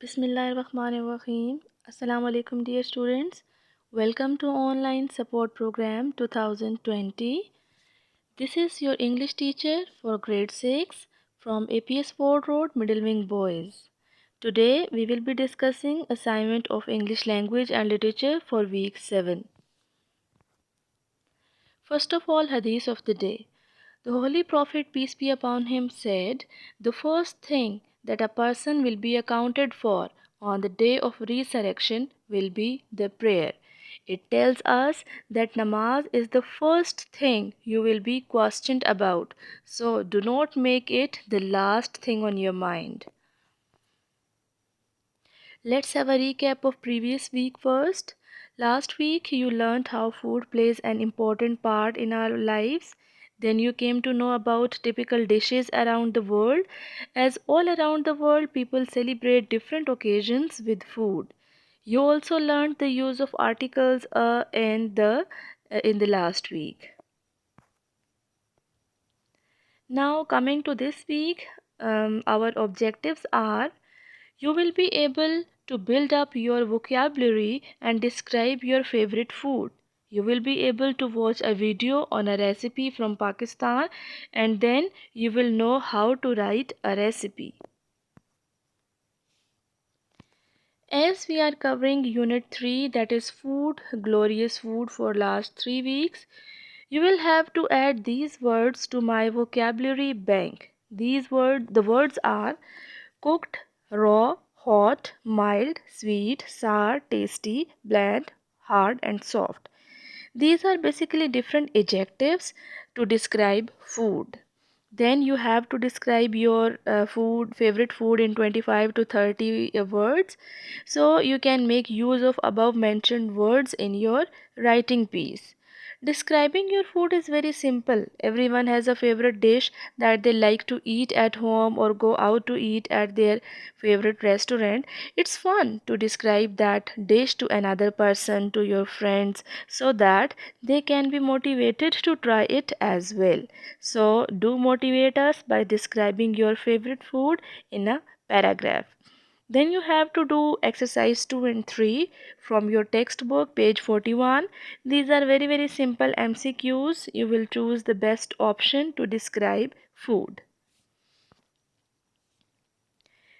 Bismillahirrahmanirrahim. Assalamu alaikum, dear students. Welcome to Online Support Program 2020. This is your English teacher for grade 6 from APS Ford Road, Middle Wing Boys. Today we will be discussing assignment of English language and literature for week 7. First of all, hadith of the day. The Holy Prophet, peace be upon him, said, "The first thing that a person will be accounted for on the day of resurrection will be the prayer." It tells us that namaz is the first thing you will be questioned about, so do not make it the last thing on your mind. Let's have a recap of previous week first. Last week you learned how food plays an important part in our lives. Then you came to know about typical dishes around the world, as all around the world people celebrate different occasions with food. You also learned the use of articles and the in the last week. Now coming to this week, our objectives are: you will be able to build up your vocabulary and describe your favorite food. You will be able to watch a video on a recipe from Pakistan, and then you will know how to write a recipe. As we are covering Unit 3, that is food, glorious food, for last 3 weeks, you will have to add these words to my vocabulary bank. The words are cooked, raw, hot, mild, sweet, sour, tasty, bland, hard, and soft. These are basically different adjectives to describe food. Then you have to describe your favorite food in 25 to 30 words. So you can make use of above mentioned words in your writing piece. Describing your food is very simple. Everyone has a favorite dish that they like to eat at home or go out to eat at their favorite restaurant. It's fun to describe that dish to another person, to your friends, so that they can be motivated to try it as well. So, do motivate us by describing your favorite food in a paragraph. Then you have to do exercise 2 and 3 from your textbook, page 41. These are very simple MCQs. You will choose the best option to describe food.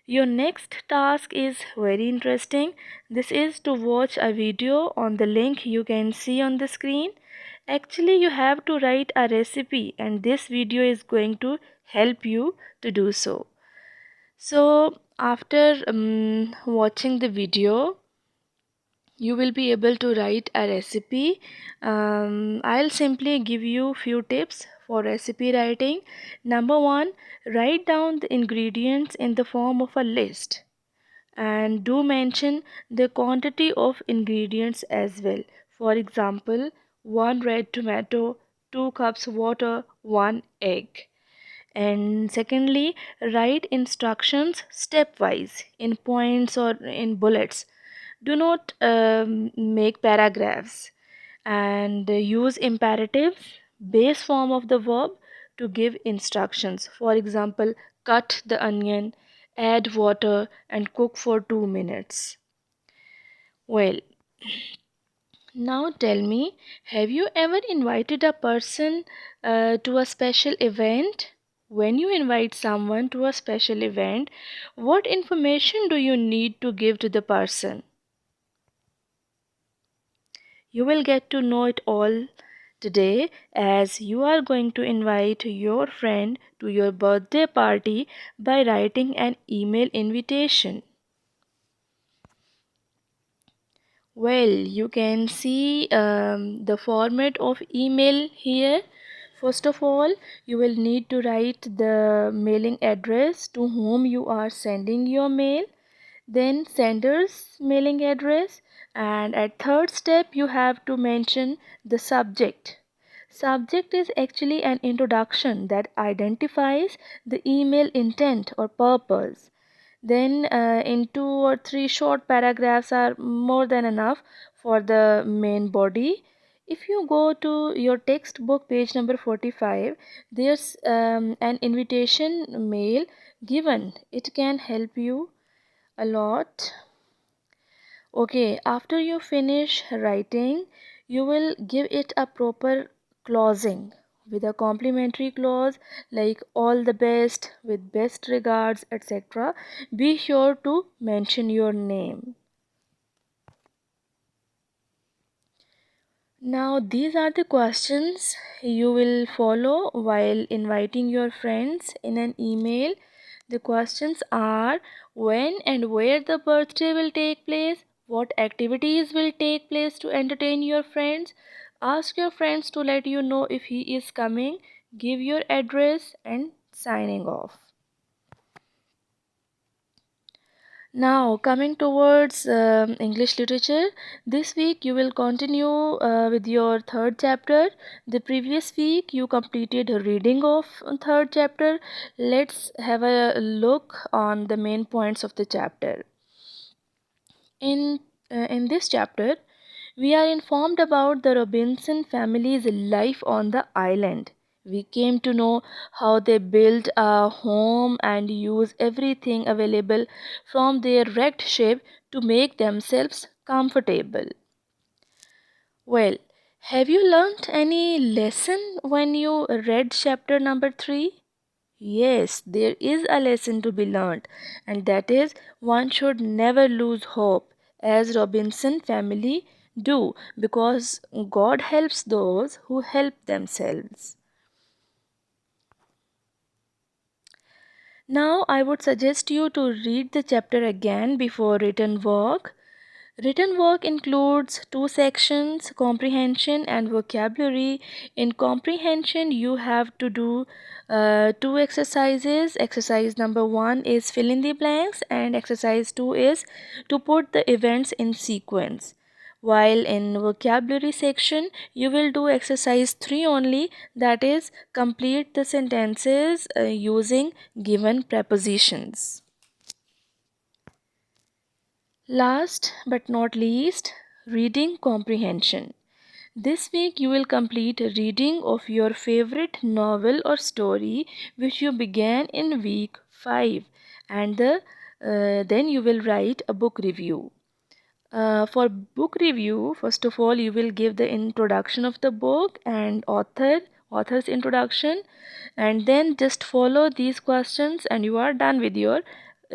Your next task is very interesting. This is to watch a video on the link you can see on the screen. Actually, you have to write a recipe, and this video is going to help you to do so. So, after watching the video, you will be able to write a recipe. I'll simply give you few tips for recipe writing. Number one, write down the ingredients in the form of a list, and do mention the quantity of ingredients as well. For example, 1 red tomato, 2 cups water, 1 egg. And secondly, write instructions stepwise in points or in bullets. Do not make paragraphs, and use imperatives, base form of the verb, to give instructions. For example, cut the onion, add water, and cook for 2 minutes. Well, now tell me, have you ever invited a person to a special event? When you invite someone to a special event, what information do you need to give to the person? You will get to know it all today, as you are going to invite your friend to your birthday party by writing an email invitation. Well, you can see the format of email here. First of all, you will need to write the mailing address to whom you are sending your mail, then sender's mailing address, and at third step you have to mention the subject. Subject is actually an introduction that identifies the email intent or purpose. Then in 2 or 3 short paragraphs are more than enough for the main body. If you go to your textbook, page number 45, there's an invitation mail given. It can help you a lot. Okay, after you finish writing, you will give it a proper closing with a complimentary clause like all the best, with best regards, etc. Be sure to mention your name. Now, these are the questions you will follow while inviting your friends in an email. The questions are: when and where the birthday will take place, what activities will take place to entertain your friends. Ask your friends to let you know if he is coming, give your address, and signing off. Now, coming towards English literature, this week you will continue with your third chapter. The previous week you completed a reading of third chapter. Let's have a look on the main points of the chapter. In this chapter, we are informed about the Robinson family's life on the island. We came to know how they built a home and use everything available from their wrecked ship to make themselves comfortable. Well, have you learnt any lesson when you read chapter number 3? Yes, there is a lesson to be learned, and that is one should never lose hope, as Robinson family do, because God helps those who help themselves. Now, I would suggest you to read the chapter again before written work. Written work includes two sections, comprehension and vocabulary. In comprehension, you have to do two exercises. Exercise number 1 is fill in the blanks, and exercise 2 is to put the events in sequence. While in vocabulary section, you will do exercise 3 only, that is, complete the sentences using given prepositions. Last but not least, reading comprehension. This week you will complete a reading of your favorite novel or story which you began in week 5, and then you will write a book review. For book review, first of all, you will give the introduction of the book and author's introduction, and then just follow these questions and you are done with your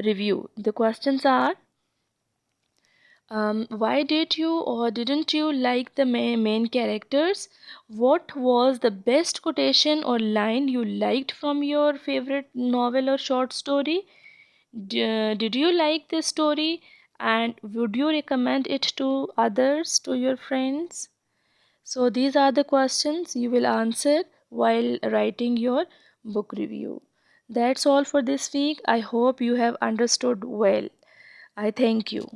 review. The questions are: why did you or didn't you like the main characters? What was the best quotation or line you liked from your favorite novel or short story? Did you like this story, and would you recommend it to others, to your friends? So, these are the questions you will answer while writing your book review. That's all for this week. I hope you have understood well. I thank you.